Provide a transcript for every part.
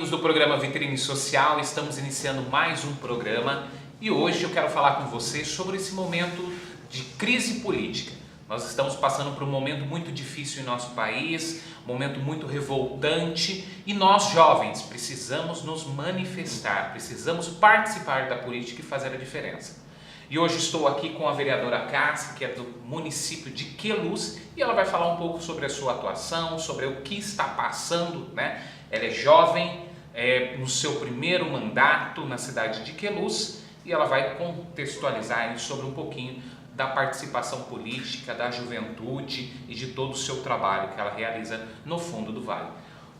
amigos do programa Vitrine Social, estamos iniciando mais um programa e hoje eu quero falar com vocês sobre esse momento de crise política. Nós estamos passando por um momento muito difícil em nosso país, um momento muito revoltante e nós jovens precisamos nos manifestar, precisamos participar da política e fazer a diferença. E hoje estou aqui com a vereadora Cássia, que é do município de Queluz, e ela vai falar um pouco sobre a sua atuação, sobre o que está passando, né? Ela é jovem, no seu primeiro mandato na cidade de Queluz, e ela vai contextualizar sobre um pouquinho da participação política, da juventude e de todo o seu trabalho que ela realiza no fundo do Vale.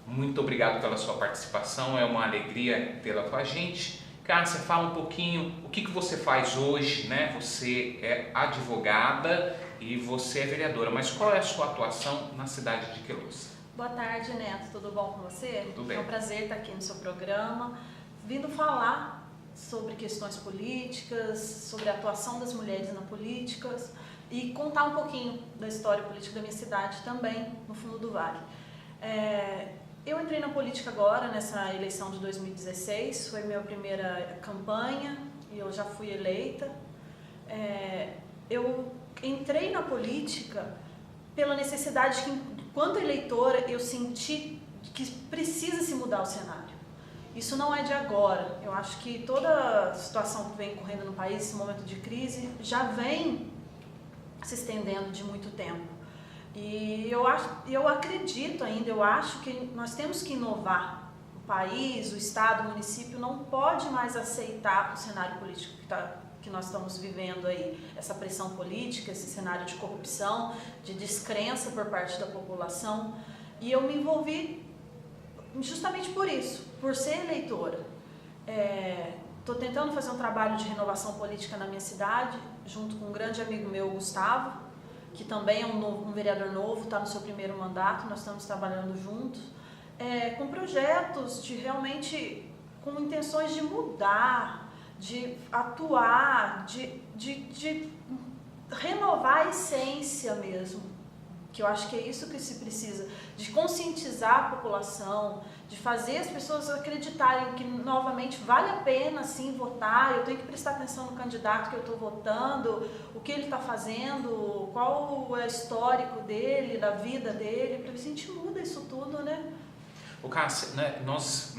Muito obrigado pela sua participação, é uma alegria tê-la com a gente. Cássia, fala um pouquinho o que você faz hoje, né? Você é advogada e você é vereadora, mas qual é a sua atuação na cidade de Queluz? Boa tarde, Neto. Tudo bom com você? Tudo bem. É um prazer estar aqui no seu programa, vindo falar sobre questões políticas, sobre a atuação das mulheres na política e contar um pouquinho da história política da minha cidade também, no fundo do Vale. Eu entrei na política agora, nessa eleição de 2016, foi minha primeira campanha e eu já fui eleita. Eu entrei na política pela necessidade que, enquanto eleitora, eu senti que precisa se mudar o cenário. Isso não é de agora, eu acho que toda a situação que vem correndo no país, esse momento de crise, já vem se estendendo de muito tempo. E eu acredito ainda, eu acho que nós temos que inovar. O país, o estado, o município não pode mais aceitar o cenário político que nós estamos vivendo aí. Essa pressão política, esse cenário de corrupção, de descrença por parte da população. E eu me envolvi justamente por isso, por ser eleitora. Estou tentando fazer um trabalho de renovação política na minha cidade, junto com um grande amigo meu, Gustavo, que também é um vereador novo, está no seu primeiro mandato, nós estamos trabalhando juntos, com projetos de realmente, com intenções de mudar, de atuar, de renovar a essência mesmo, que eu acho que é isso que se precisa, de conscientizar a população, de fazer as pessoas acreditarem que novamente vale a pena sim votar, eu tenho que prestar atenção no candidato que eu estou votando, o que ele está fazendo, qual é o histórico dele, da vida dele, para ver se a gente muda isso tudo, né? Cássia, né, nós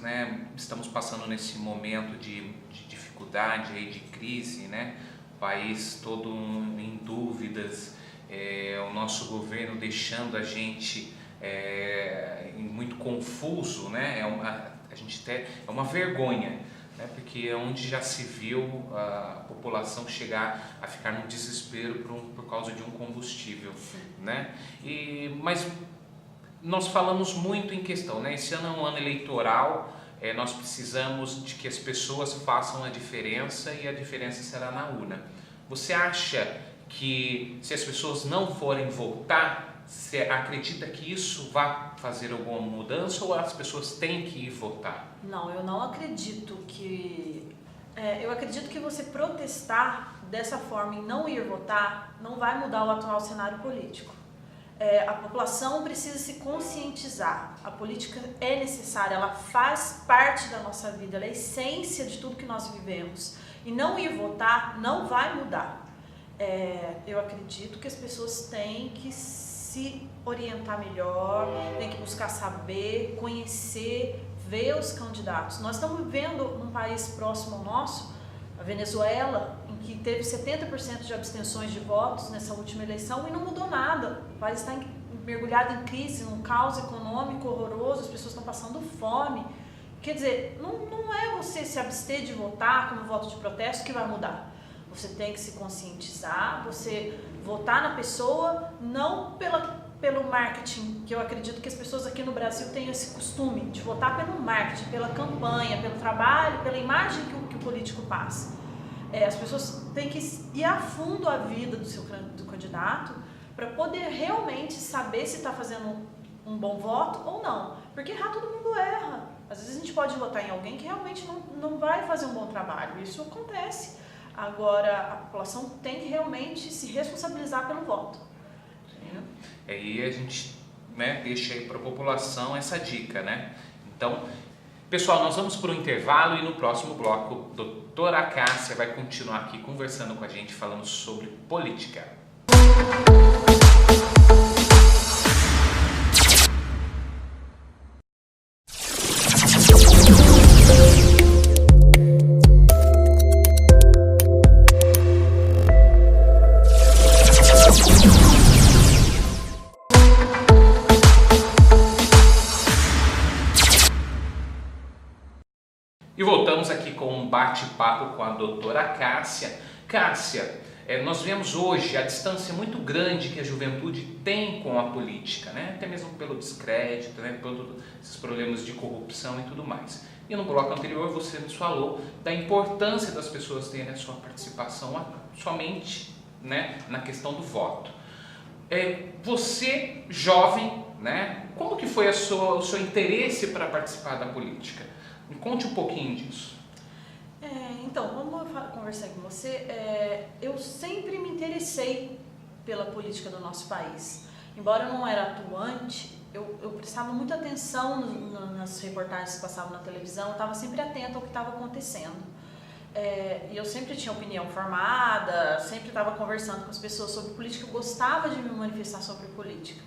estamos passando nesse momento de dificuldade, aí, de crise, né? O país todo em dúvidas, o nosso governo deixando a gente muito confuso, né? É uma vergonha, né? Porque é onde já se viu a população chegar a ficar num desespero por causa de um combustível, né? Mas nós falamos muito em questão, né? Esse ano é um ano eleitoral, nós precisamos de que as pessoas façam a diferença e a diferença será na urna. Você acha que se as pessoas não forem votar, você acredita que isso vai fazer alguma mudança ou as pessoas têm que ir votar? Não, eu não acredito que... eu acredito que você protestar dessa forma e não ir votar não vai mudar o atual cenário político. A população precisa se conscientizar. A política é necessária, ela faz parte da nossa vida, ela é a essência de tudo que nós vivemos. E não ir votar não vai mudar. Eu acredito que as pessoas têm que se orientar melhor, têm que buscar saber, conhecer, ver os candidatos. Nós estamos vivendo num país próximo ao nosso, a Venezuela, em que teve 70% de abstenções de votos nessa última eleição e não mudou nada. O país está mergulhado em crise, num caos econômico horroroso, as pessoas estão passando fome. Quer dizer, não é você se abster de votar como voto de protesto que vai mudar. Você tem que se conscientizar, você votar na pessoa, não pelo marketing, que eu acredito que as pessoas aqui no Brasil têm esse costume de votar pelo marketing, pela campanha, pelo trabalho, pela imagem que o político passa. As pessoas têm que ir a fundo a vida do candidato para poder realmente saber se está fazendo um bom voto ou não. Porque errar todo mundo erra. Às vezes a gente pode votar em alguém que realmente não vai fazer um bom trabalho. Isso acontece. Agora, a população tem que realmente se responsabilizar pelo voto. E a gente deixa aí para a população essa dica, né? Então, Pessoal, nós vamos para um intervalo e no próximo bloco, doutora Cássia vai continuar aqui conversando com a gente, falando sobre política. E voltamos aqui com um bate-papo com a doutora Cássia. Cássia, nós vemos hoje a distância muito grande que a juventude tem com a política, né? Até mesmo pelo descrédito, né? Por esses problemas de corrupção e tudo mais. E no bloco anterior você nos falou da importância das pessoas terem a sua participação somente, né, na questão do voto. Você, jovem, né, como que foi o seu interesse para participar da política? Me conte um pouquinho disso. Então, como eu conversei com você, eu sempre me interessei pela política do nosso país. Embora eu não era atuante, eu prestava muita atenção nas reportagens que passavam na televisão, eu estava sempre atenta ao que estava acontecendo. E eu sempre tinha opinião formada, sempre estava conversando com as pessoas sobre política, eu gostava de me manifestar sobre política.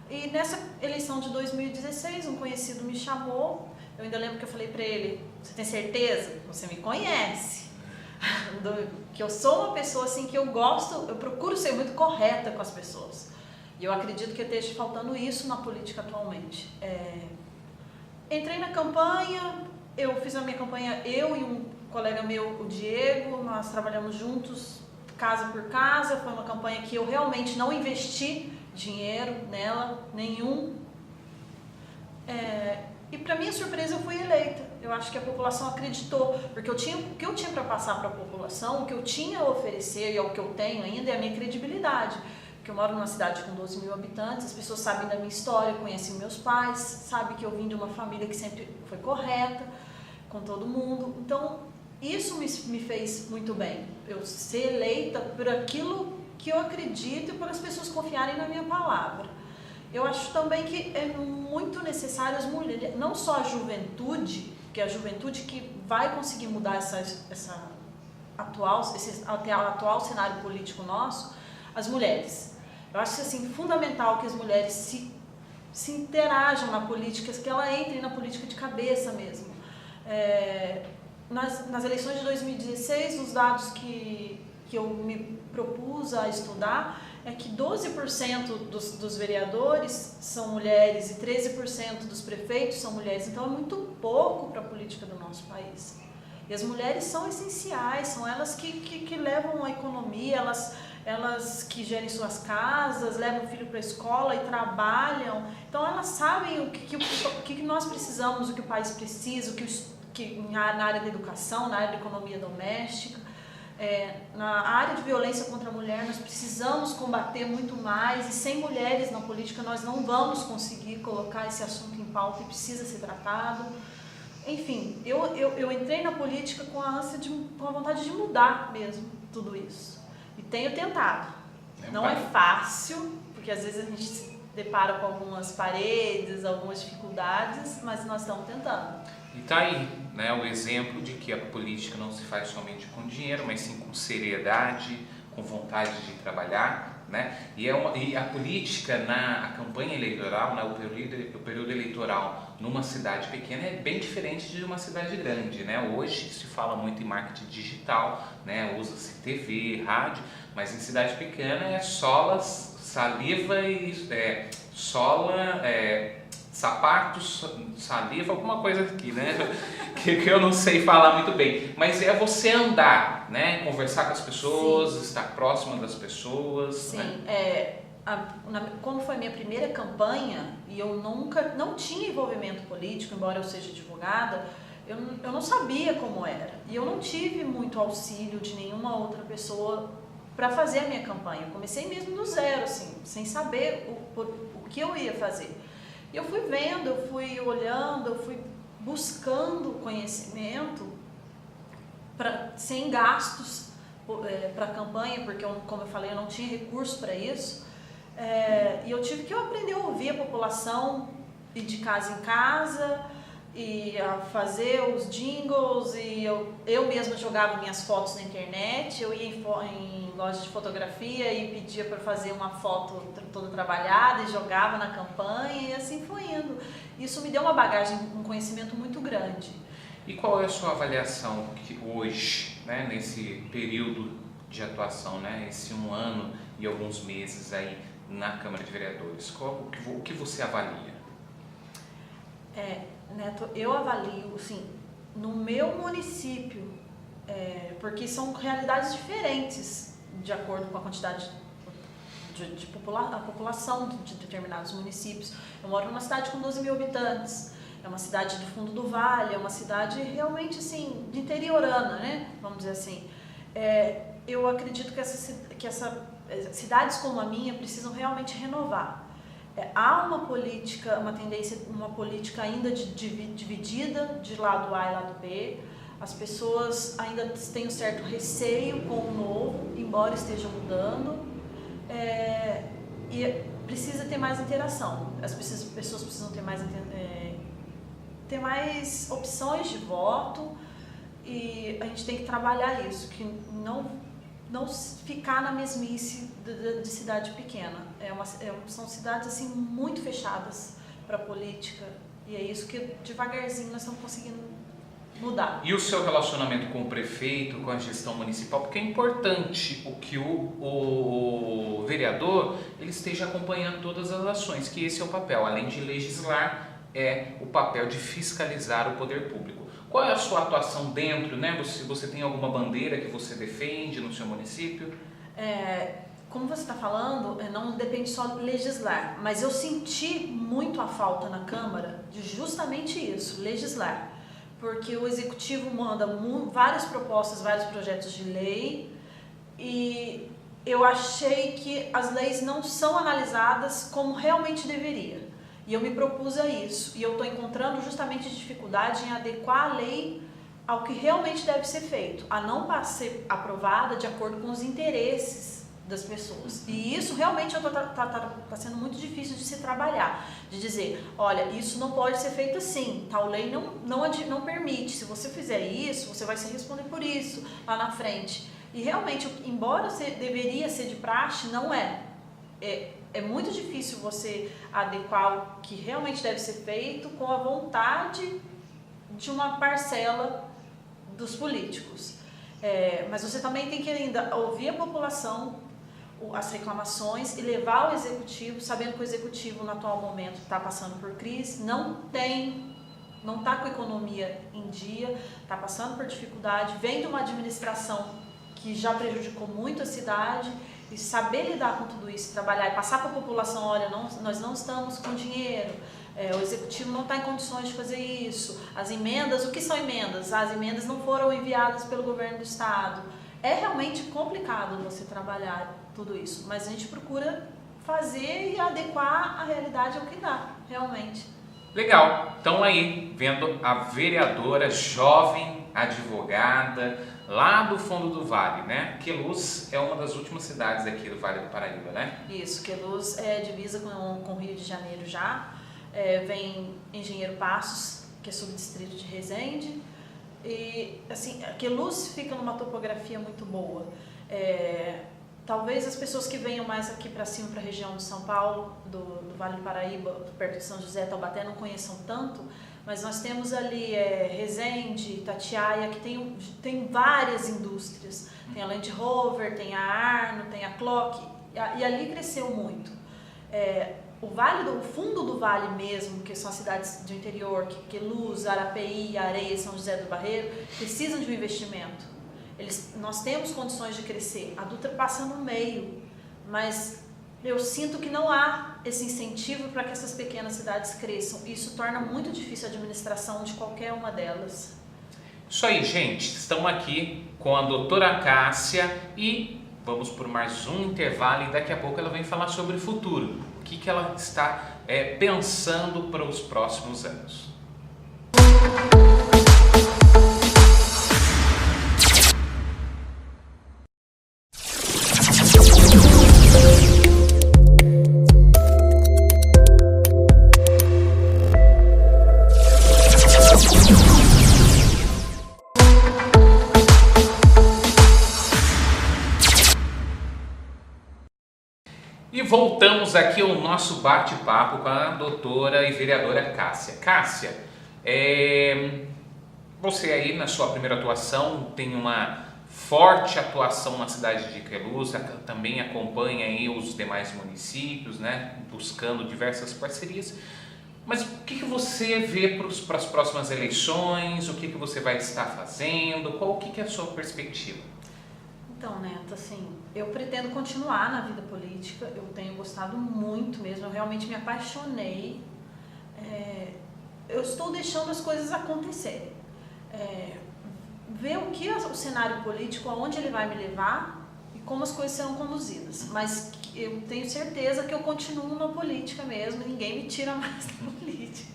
E nessa eleição de 2016, um conhecido me chamou. Eu ainda lembro que eu falei para ele: você tem certeza? Você me conhece. Que eu sou uma pessoa assim que eu procuro ser muito correta com as pessoas. E eu acredito que esteja faltando isso na política atualmente. Entrei na campanha, eu fiz a minha campanha, eu e um colega meu, o Diego, nós trabalhamos juntos, casa por casa. Foi uma campanha que eu realmente não investi dinheiro nela, nenhum. E para minha surpresa eu fui eleita. Eu acho que a população acreditou, porque o que eu tinha para passar para a população, o que eu tinha a oferecer e é o que eu tenho ainda é a minha credibilidade. Porque eu moro numa cidade com 12 mil habitantes, as pessoas sabem da minha história, conhecem meus pais, sabem que eu vim de uma família que sempre foi correta com todo mundo. Então, isso me fez muito bem. Eu ser eleita por aquilo que eu acredito e por as pessoas confiarem na minha palavra. Eu acho também que é muito necessário as mulheres, não só a juventude, que é a juventude que vai conseguir mudar esse atual cenário político nosso, as mulheres. Eu acho assim, fundamental que as mulheres se interajam na política, que ela entre na política de cabeça mesmo. Nas eleições de 2016, os dados que eu me propus a estudar, é que 12% dos vereadores são mulheres e 13% dos prefeitos são mulheres. Então é muito pouco para a política do nosso país. E as mulheres são essenciais, são elas que levam a economia, elas que gerem suas casas, levam o filho para a escola e trabalham. Então elas sabem o que nós precisamos, o que o país precisa, na área da educação, na área da economia doméstica. Na área de violência contra a mulher, nós precisamos combater muito mais, e sem mulheres na política nós não vamos conseguir colocar esse assunto em pauta e precisa ser tratado. Enfim, eu entrei na política com a vontade de mudar mesmo tudo isso. E tenho tentado. Não é fácil, porque às vezes a gente se depara com algumas paredes, algumas dificuldades, mas nós estamos tentando. E tá aí, né, o exemplo de que a política não se faz somente com dinheiro, mas sim com seriedade, com vontade de trabalhar, né? E a política a campanha eleitoral, né, o período eleitoral numa cidade pequena é bem diferente de uma cidade grande, né? Hoje se fala muito em marketing digital, né? Usa-se TV, rádio, mas em cidade pequena é solas, saliva e sapatos, saliva, alguma coisa aqui, né? que eu não sei falar muito bem. Mas é você andar, né? Conversar com as pessoas, sim, estar próxima das pessoas. Sim, né? Como foi a minha primeira campanha e eu não tinha envolvimento político, embora eu seja advogada, eu não sabia como era. E eu não tive muito auxílio de nenhuma outra pessoa para fazer a minha campanha. Eu comecei mesmo do zero, assim, sem saber o que eu ia fazer. E eu fui vendo, eu fui olhando, eu fui buscando conhecimento sem gastos para a campanha, porque, como eu falei, eu não tinha recurso para isso. E eu tive que aprender a ouvir a população, ir de casa em casa, e a fazer os jingles, e eu mesma jogava minhas fotos na internet, eu ia em loja de fotografia e pedia para fazer uma foto toda trabalhada e jogava na campanha, e assim foi indo. Isso me deu uma bagagem, um conhecimento muito grande. E qual é a sua avaliação hoje, né, nesse período de atuação, né, esse 1 ano e alguns meses aí na Câmara de Vereadores? O que você avalia? Neto, eu avalio, assim, no meu município, porque são realidades diferentes de acordo com a quantidade de população de determinados municípios. Eu moro numa cidade com 12 mil habitantes, é uma cidade do fundo do vale, é uma cidade realmente, assim, de interiorana, né? Vamos dizer assim. Eu acredito que cidades como a minha precisam realmente renovar. Há uma política, uma política ainda dividida de lado A e lado B. As pessoas ainda têm um certo receio com o novo, embora esteja mudando. E precisa ter mais interação. As pessoas precisam ter mais opções de voto, e a gente tem que trabalhar isso, que não ficar na mesmice de cidade pequena. São cidades assim muito fechadas para a política, e é isso que devagarzinho nós estamos conseguindo mudar. E o seu relacionamento com o prefeito, com a gestão municipal? Porque é importante que o vereador ele esteja acompanhando todas as ações, que esse é o papel. Além de legislar, é o papel de fiscalizar o poder público. Qual é a sua atuação dentro, né? Você tem alguma bandeira que você defende no seu município? Como você está falando, não depende só de legislar, mas eu senti muito a falta na Câmara de justamente isso, legislar. Porque o Executivo manda várias propostas, vários projetos de lei, e eu achei que as leis não são analisadas como realmente deveria. E eu me propus a isso, e eu estou encontrando justamente dificuldade em adequar a lei ao que realmente deve ser feito, a não ser aprovada de acordo com os interesses das pessoas. E isso realmente está sendo muito difícil de se trabalhar, de dizer, olha, isso não pode ser feito assim, tal lei não permite, se você fizer isso, você vai se responder por isso lá na frente. E realmente, embora deveria ser de praxe, não é. É muito difícil você adequar o que realmente deve ser feito com a vontade de uma parcela dos políticos. Mas você também tem que ainda ouvir a população, as reclamações, e levar ao Executivo, sabendo que o Executivo no atual momento está passando por crise, não está com a economia em dia, está passando por dificuldade, vem de uma administração que já prejudicou muito a cidade, e saber lidar com tudo isso, trabalhar e passar para a população, olha, nós não estamos com dinheiro, o Executivo não está em condições de fazer isso, as emendas, o que são emendas? As emendas não foram enviadas pelo governo do estado. É realmente complicado você trabalhar tudo isso, mas a gente procura fazer e adequar a realidade ao que dá, realmente. Legal, então aí, vendo a vereadora jovem, advogada, lá do fundo do vale, né? Queluz é uma das últimas cidades aqui do Vale do Paraíba, né? Isso, Queluz é divisa com o Rio de Janeiro já, vem Engenheiro Passos, que é subdistrito de Resende, e assim, Queluz fica numa topografia muito boa. Talvez as pessoas que venham mais aqui para cima, para a região de São Paulo, do Vale do Paraíba, perto de São José, Taubaté, não conheçam tanto, mas nós temos ali Resende, Itatiaia, que tem várias indústrias. Tem a Land Rover, tem a Arno, tem a Clock, e ali cresceu muito. O fundo do vale mesmo, que são as cidades do interior, Queluz, Arapeí, Areia, São José do Barreiro, precisam de um investimento. Nós temos condições de crescer, a Dutra passa no meio, mas eu sinto que não há esse incentivo para que essas pequenas cidades cresçam. Isso torna muito difícil a administração de qualquer uma delas. Isso aí, gente. Estamos aqui com a doutora Cássia e vamos por mais um intervalo e daqui a pouco ela vem falar sobre o futuro. O que ela está pensando para os próximos anos. E voltamos aqui ao nosso bate-papo com a doutora e vereadora Cássia. Cássia, você aí na sua primeira atuação tem uma forte atuação na cidade de Queluz, também acompanha aí os demais municípios, né, buscando diversas parcerias. Mas o que você vê para as próximas eleições? O que você vai estar fazendo? O que é a sua perspectiva? Então, Neto, assim, eu pretendo continuar na vida política, eu tenho gostado muito mesmo, eu realmente me apaixonei, eu estou deixando as coisas acontecerem, ver o que o cenário político, aonde ele vai me levar e como as coisas serão conduzidas, mas eu tenho certeza que eu continuo na política mesmo, ninguém me tira mais da política.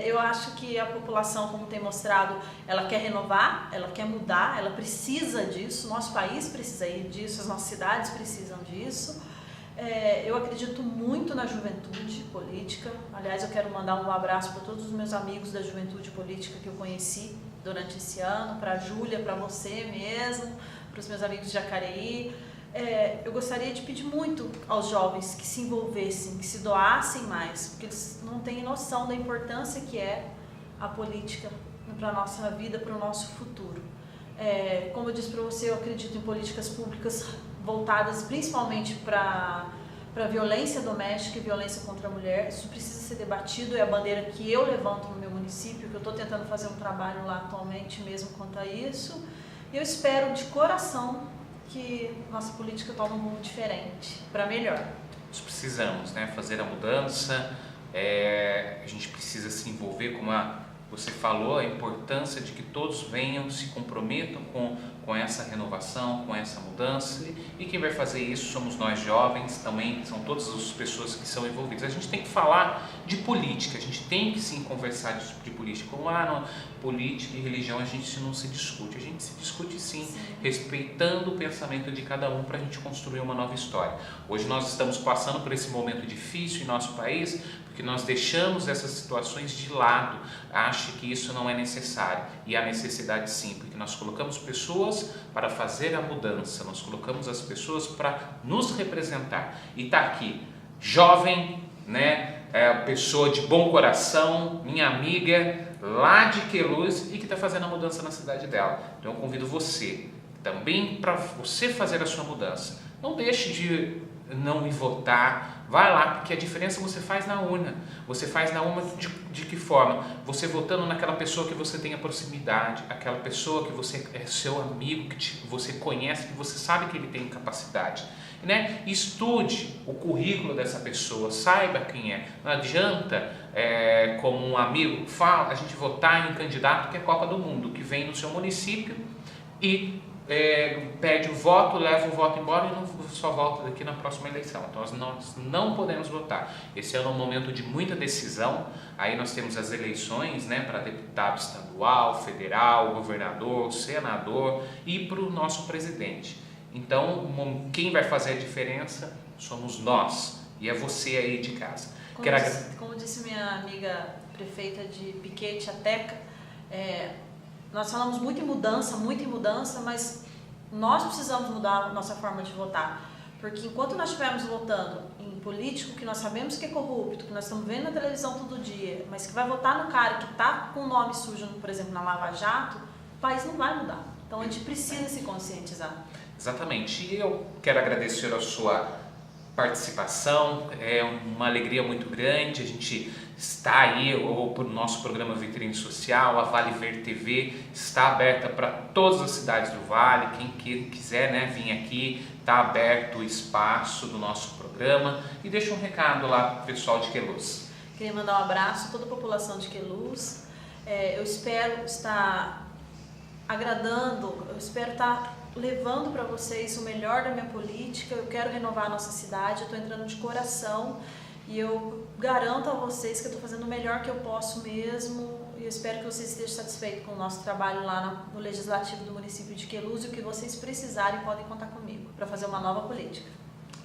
Eu acho que a população, como tem mostrado, ela quer renovar, ela quer mudar, ela precisa disso, nosso país precisa disso, as nossas cidades precisam disso. Eu acredito muito na juventude política, aliás, eu quero mandar um abraço para todos os meus amigos da juventude política que eu conheci durante esse ano, para a Júlia, para você mesmo, para os meus amigos de Jacareí. Eu gostaria de pedir muito aos jovens que se envolvessem, que se doassem mais, porque eles não têm noção da importância que é a política para a nossa vida, para o nosso futuro. Como eu disse para você, eu acredito em políticas públicas voltadas principalmente para a violência doméstica e violência contra a mulher. Isso precisa ser debatido, é a bandeira que eu levanto no meu município, que eu estou tentando fazer um trabalho lá atualmente mesmo quanto a isso. E eu espero de coração que nossa política tome um rumo diferente, para melhor. Nós precisamos, né, fazer a mudança, a gente precisa se envolver, como você falou, a importância de que todos venham, se comprometam com essa renovação, com essa mudança, e quem vai fazer isso somos nós jovens, também são todas as pessoas que são envolvidas. A gente tem que falar de política, a gente tem que sim conversar de política, como no política e religião a gente não se discute, a gente se discute sim, respeitando o pensamento de cada um para a gente construir uma nova história. Hoje nós estamos passando por esse momento difícil em nosso país, porque nós deixamos essas situações de lado, acho que isso não é necessário, e há necessidade sim, porque nós colocamos pessoas para fazer a mudança, nós colocamos as pessoas para nos representar, e está aqui, jovem, né, pessoa de bom coração, minha amiga, lá de Queluz, e que está fazendo a mudança na cidade dela. Então eu convido você, também para você fazer a sua mudança, não deixe de não ir votar, vai lá, porque a diferença você faz na urna. Você faz na urna de que forma? Você votando naquela pessoa que você tem a proximidade, aquela pessoa que você é seu amigo, que você conhece, que você sabe que ele tem capacidade. Né? Estude o currículo dessa pessoa, saiba quem é. Não adianta, como um amigo fala, a gente votar em candidato que é Copa do Mundo, que vem no seu município e pede o voto, leva o voto embora e não só volta daqui na próxima eleição. Então nós não podemos votar. Esse ano é um momento de muita decisão. Aí nós temos as eleições, né, para deputado estadual, federal, governador, senador e para o nosso presidente. Então quem vai fazer a diferença somos nós, e é você aí de casa. Como disse minha amiga prefeita de Piquete, a Teca, nós falamos muito em mudança, mas nós precisamos mudar a nossa forma de votar. Porque enquanto nós estivermos votando em político que nós sabemos que é corrupto, que nós estamos vendo na televisão todo dia, mas que vai votar no cara que está com o nome sujo, por exemplo, na Lava Jato, o país não vai mudar. Então a gente precisa se conscientizar. Exatamente. E eu quero agradecer a sua participação, é uma alegria muito grande, a gente está aí, o nosso programa Vitrine Social, a Vale Verde TV, está aberta para todas as cidades do Vale, quem quiser, né, vir aqui, está aberto o espaço do nosso programa, e deixa um recado lá para o pessoal de Queluz. Queria mandar um abraço a toda a população de Queluz, eu espero estar agradando, eu espero estar levando para vocês o melhor da minha política. Eu quero renovar a nossa cidade, eu estou entrando de coração e eu garanto a vocês que eu estou fazendo o melhor que eu posso mesmo, e eu espero que vocês estejam satisfeitos com o nosso trabalho lá no Legislativo do município de Queluz, e o que vocês precisarem podem contar comigo para fazer uma nova política.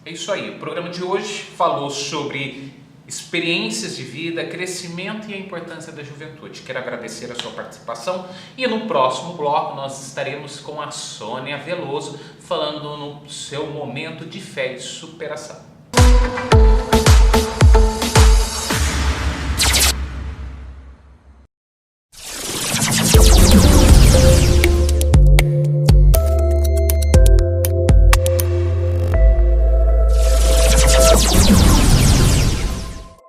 É isso aí, o programa de hoje falou sobre experiências de vida, crescimento e a importância da juventude. Quero agradecer a sua participação, e no próximo bloco nós estaremos com a Sônia Veloso falando no seu momento de fé e superação. Música